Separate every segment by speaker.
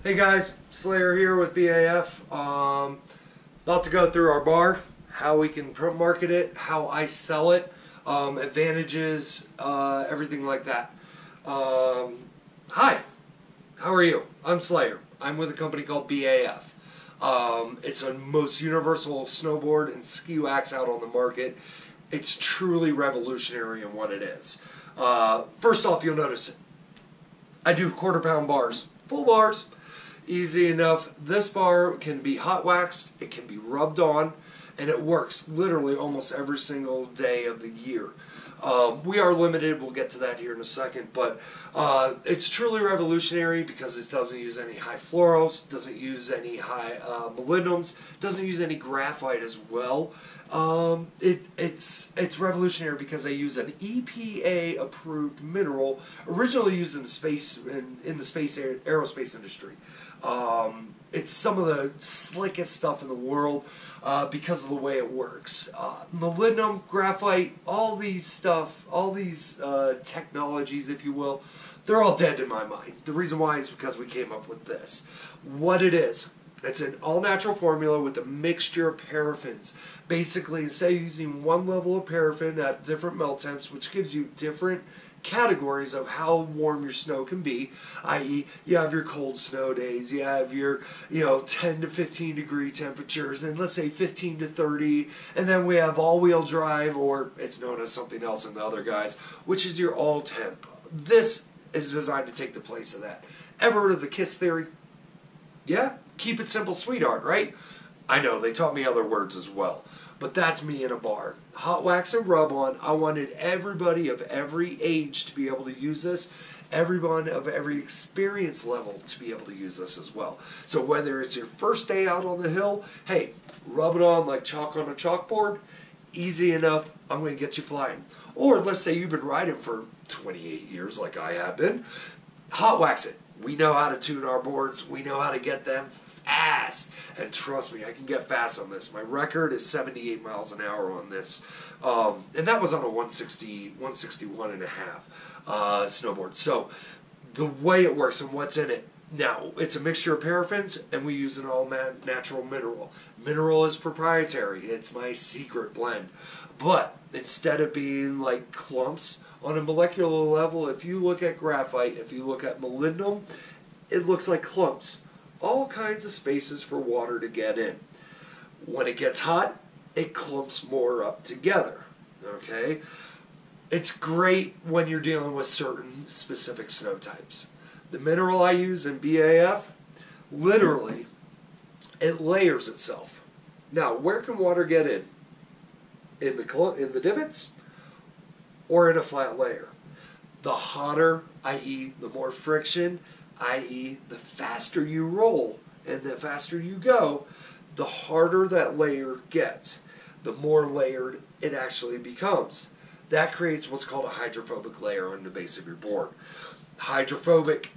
Speaker 1: Hey guys, Slayer here with BAF. About to go through our bar, how we can market it, how I sell it, advantages, everything like that. Hi, how are you? I'm Slayer. I'm with a company called BAF. It's the most universal snowboard and ski wax out on the market. It's truly revolutionary in what it is. First off, you'll notice it. I do quarter-pound bars, full bars. Easy enough. This bar can be hot waxed, it can be rubbed on, and it works literally almost every single day of the year. We are limited, we'll get to that here in a second, but it's truly revolutionary because it doesn't use any high fluorals, doesn't use any high molybdenums, doesn't use any graphite as well. It's revolutionary because they use an EPA approved mineral originally used in the space aerospace industry. It's some of the slickest stuff in the world because of the way it works. Molybdenum, graphite, all these technologies, if you will, they're all dead in my mind. The reason why is because we came up with this. What it is, it's an all-natural formula with a mixture of paraffins. Basically, instead of using one level of paraffin at different melt temps, which gives you different categories of how warm your snow can be, i.e. you have your cold snow days, you have your 10 to 15 degree temperatures, and let's say 15 to 30, and then we have all-wheel drive, or it's known as something else in the other guys, which is your all-temp. This is designed to take the place of that. Ever heard of the KISS theory? Yeah? Keep it simple, sweetheart, right? I know, they taught me other words as well. But that's me in a bar. Hot wax and rub on. I wanted everybody of every age to be able to use this. Everyone of every experience level to be able to use this as well. So whether it's your first day out on the hill, hey, rub it on like chalk on a chalkboard. Easy enough. I'm going to get you flying. Or let's say you've been riding for 28 years like I have been. Hot wax it. We know how to tune our boards. We know how to get them fast, and trust me, I can get fast on this. My record is 78 miles an hour on this, and that was on a 161 and a half snowboard. So the way it works and what's in it, now it's a mixture of paraffins, and we use an all-natural mineral. Mineral is proprietary. It's my secret blend. But instead of being like clumps on a molecular level, if you look at graphite, if you look at molybdenum, it looks like clumps. All kinds of spaces for water to get in. When it gets hot, it clumps more up together. Okay? It's great when you're dealing with certain specific snow types. The mineral I use in BAF, literally, it layers itself. Now, where can water get in? In the divots or in a flat layer? The hotter, i.e. the more friction, i.e. the faster you roll and the faster you go, the harder that layer gets, the more layered it actually becomes. That creates what's called a hydrophobic layer on the base of your board. Hydrophobic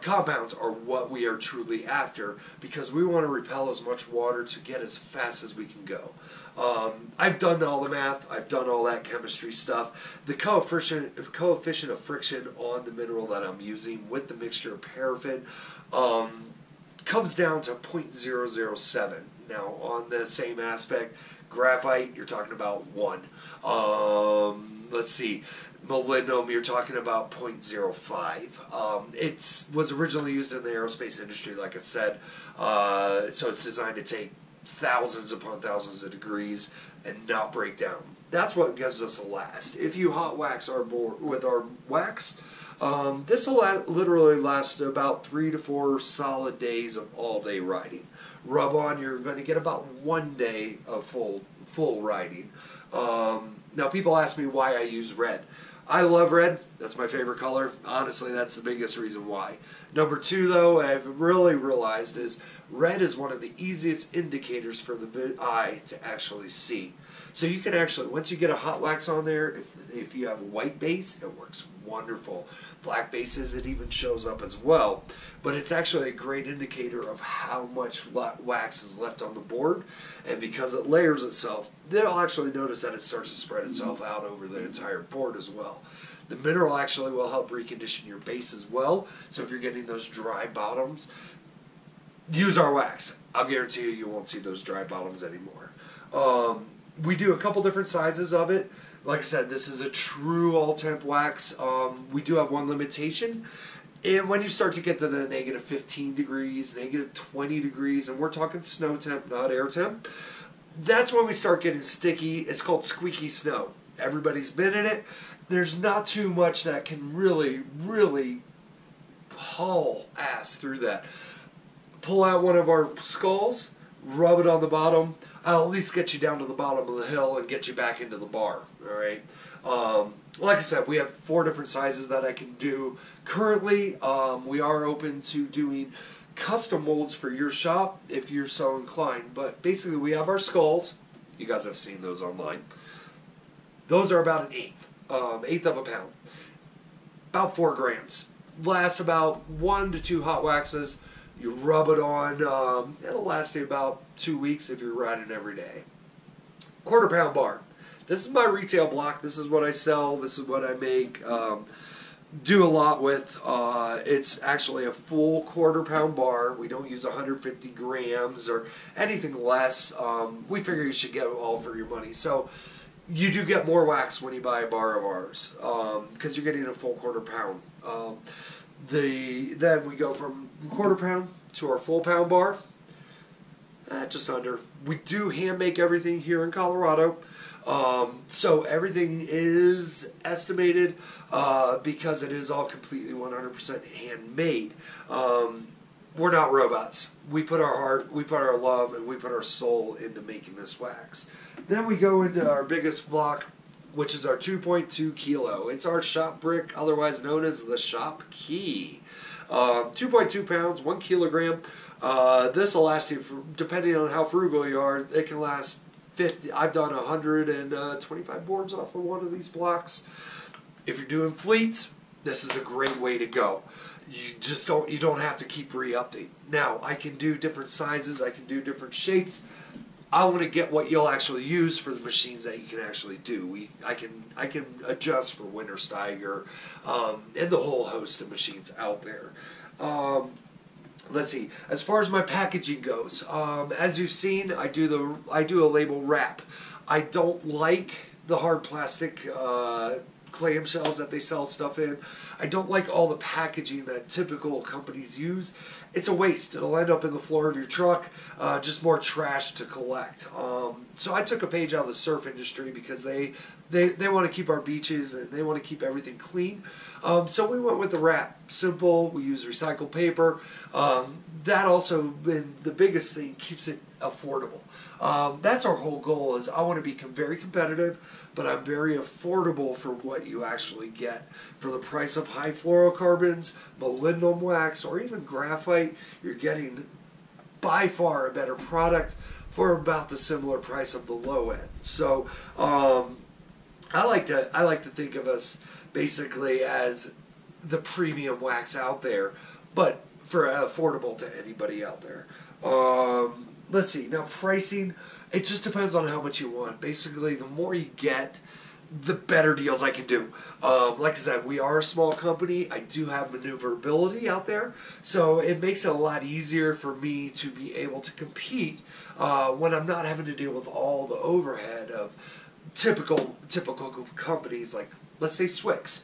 Speaker 1: compounds are what we are truly after because we want to repel as much water to get as fast as we can go. I've done all the math, I've done all that chemistry stuff. The coefficient of friction on the mineral that I'm using with the mixture of paraffin comes down to 0.007. Now on the same aspect, graphite, you're talking about 1. Let's see, molybdenum, you're talking about 0.05. It was originally used in the aerospace industry, like I said, so it's designed to take thousands upon thousands of degrees and not break down. That's what gives us a last. If you hot wax our board with our wax, this will literally last about 3 to 4 solid days of all-day riding. Rub on, you're going to get about 1 day of full riding. Now people ask me why I use red. I love red. That's my favorite color. Honestly, that's the biggest reason why. Number 2, though, I've really realized is red is one of the easiest indicators for the eye to actually see. So you can actually, once you get a hot wax on there, if you have a white base, it works wonderful. Black bases, it even shows up as well. But it's actually a great indicator of how much wax is left on the board. And because it layers itself, they'll actually notice that it starts to spread itself out over the entire board as well. The mineral actually will help recondition your base as well. So if you're getting those dry bottoms, use our wax. I'll guarantee you won't see those dry bottoms anymore. We do a couple different sizes of it. Like I said, this is a true all-temp wax. We do have one limitation. And when you start to get to the negative 15 degrees, negative 20 degrees, and we're talking snow temp, not air temp, that's when we start getting sticky. It's called squeaky snow. Everybody's been in it. There's not too much that can really, really haul ass through that. Pull out one of our skulls, rub it on the bottom. I'll at least get you down to the bottom of the hill and get you back into the bar. All right. Like I said, we have 4 different sizes that I can do. Currently, we are open to doing custom molds for your shop if you're so inclined. But basically, we have our skulls. You guys have seen those online. Those are about an eighth of a pound. About 4 grams. Lasts about 1 to 2 hot waxes. You rub it on. It'll last you about 2 weeks if you're riding every day. Quarter-pound bar. This is my retail block. This is what I sell. This is what I make. Do a lot with. It's actually a full quarter-pound bar. We don't use 150 grams or anything less. We figure you should get it all for your money. So you do get more wax when you buy a bar of ours because you're getting a full quarter-pound. Then we go from quarter-pound to our full-pound bar. Just under. We do hand make everything here in Colorado. So everything is estimated because it is all completely 100% handmade. We're not robots. We put our heart, we put our love, and we put our soul into making this wax. Then we go into our biggest block, which is our 2.2 kilo. It's our shop brick, otherwise known as the shop key. 2.2 pounds, 1 kilogram. This will last you, depending on how frugal you are, it can last 50. I've done 125 boards off of one of these blocks. If you're doing fleets, this is a great way to go. You don't have to keep re-updating. Now, I can do different sizes, I can do different shapes. I want to get what you'll actually use for the machines that you can actually do. I can adjust for Wintersteiger and the whole host of machines out there. Let's see. As far as my packaging goes, as you've seen, I do a label wrap. I don't like the hard plastic clamshells that they sell stuff in. I don't like all the packaging that typical companies use. It's a waste. It'll end up in the floor of your truck, just more trash to collect. So I took a page out of the surf industry because they want to keep our beaches and they want to keep everything clean. So we went with the wrap. Simple. We use recycled paper. That also been the biggest thing, keeps it affordable. That's our whole goal, is I want to be very competitive, but I'm very affordable for what you actually get. For the price of high fluorocarbons, molybdenum wax, or even graphite, you're getting by far a better product for about the similar price of the low end. So I like to think of us basically as the premium wax out there, but for affordable to anybody out there. Let's see, now pricing, it just depends on how much you want. Basically, the more you get, the better deals I can do. Like I said, we are a small company. I do have maneuverability out there, so it makes it a lot easier for me to be able to compete when I'm not having to deal with all the overhead of typical companies like, let's say, Swix,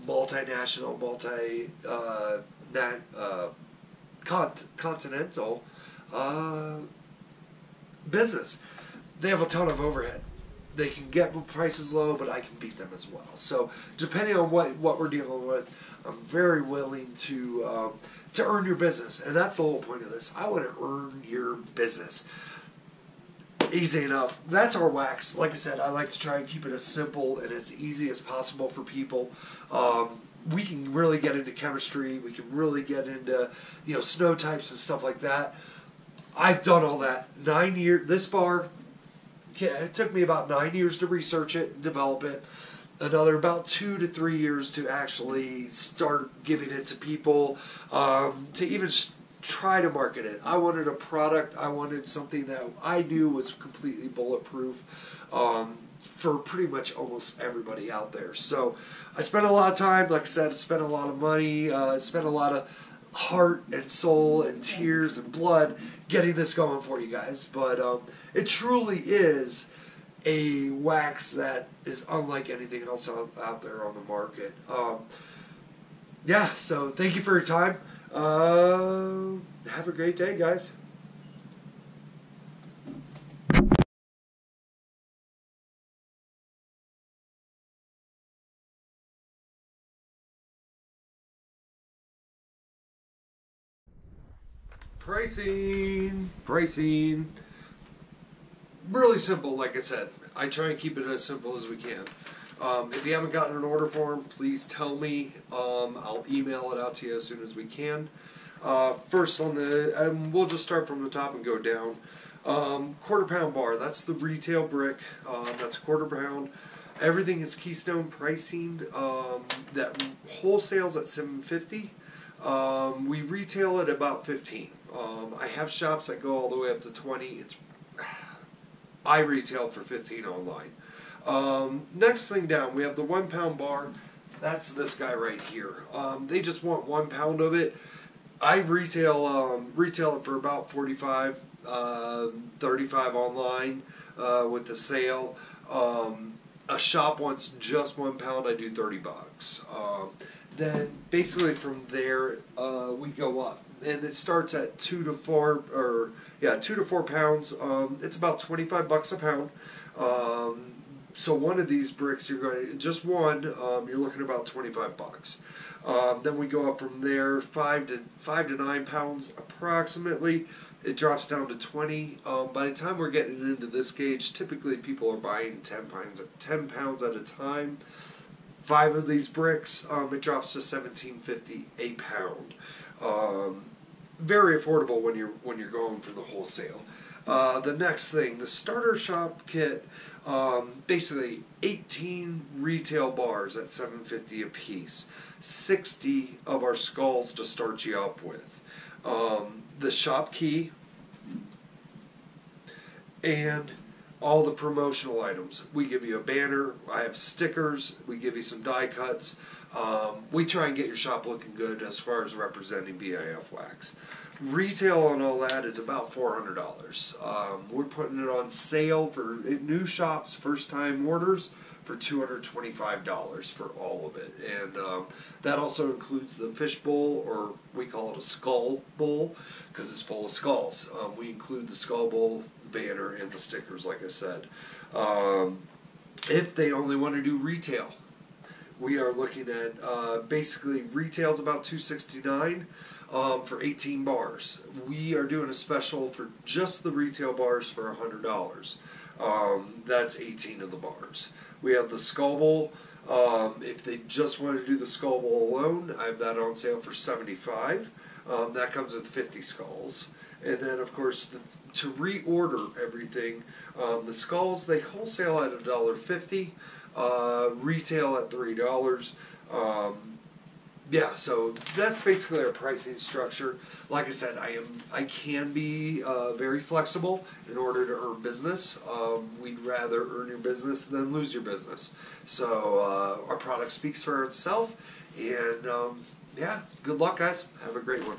Speaker 1: multinational, continental business. They have a ton of overhead. They can get prices low, but I can beat them as well. So depending on what we're dealing with, I'm very willing to earn your business, and that's the whole point of this. I want to earn your business. Easy enough. That's our wax. Like I said, I like to try and keep it as simple and as easy as possible for people. We can really get into chemistry. We can really get into snow types and stuff like that. I've done all that. 9 years. This bar, it took me about 9 years to research it and develop it. Another about 2 to 3 years to actually start giving it to people, to even try to market it. I wanted a product. I wanted something that I knew was completely bulletproof for pretty much almost everybody out there. So I spent a lot of time, like I said, spent a lot of money, spent a lot of heart and soul and tears and blood getting this going for you guys. But it truly is a wax that is unlike anything else out there on the market. Yeah, so thank you for your time. Have a great day, guys. Pricing. Really simple, like I said. I try and keep it as simple as we can. If you haven't gotten an order form, please tell me. I'll email it out to you as soon as we can. First on the, we'll just start from the top and go down. Quarter pound bar, that's the retail brick. That's quarter pound. Everything is Keystone pricing. That wholesales at $7.50. We retail at about $15. I have shops that go all the way up to $20. I retail for $15 online. Next thing down, we have the 1 pound bar. That's this guy right here. They just want 1 pound of it. I retail it for about $45, $35 online with the sale. A shop wants just 1 pound. I do $30. Then basically from there we go up, and it starts at 2 to 4 pounds. It's about $25 a pound. So one of these bricks, you're going to just one. You're looking at about $25. Then we go up from there, 5 to 9 pounds approximately. It drops down to 20. By the time we're getting into this gauge, typically people are buying 10 pounds at a time. 5 of these bricks, it drops to $17.50 a pound. Very affordable when you're going for the wholesale. The next thing, the starter shop kit, basically 18 retail bars at $7.50 a piece. 60 of our skulls to start you up with. The shop key and all the promotional items. We give you a banner, I have stickers, we give you some die cuts. We try and get your shop looking good as far as representing BIF Wax. Retail on all that is about $400. We're putting it on sale for new shops, first time orders, for $225 for all of it. And that also includes the fish bowl, or we call it a skull bowl, because it's full of skulls. We include the skull bowl, banner, and the stickers, like I said. If they only want to do retail, we are looking at basically retail's about $269 for 18 bars. We are doing a special for just the retail bars for $100. That's 18 of the bars. We have the skull bowl. If they just want to do the skull bowl alone, I have that on sale for $75. That comes with 50 skulls. And then, of course, to reorder everything, the skulls, they wholesale at $1.50, retail at $3. Yeah, so that's basically our pricing structure. Like I said, I can be very flexible in order to earn business. We'd rather earn your business than lose your business. So our product speaks for itself, and yeah, good luck, guys. Have a great one.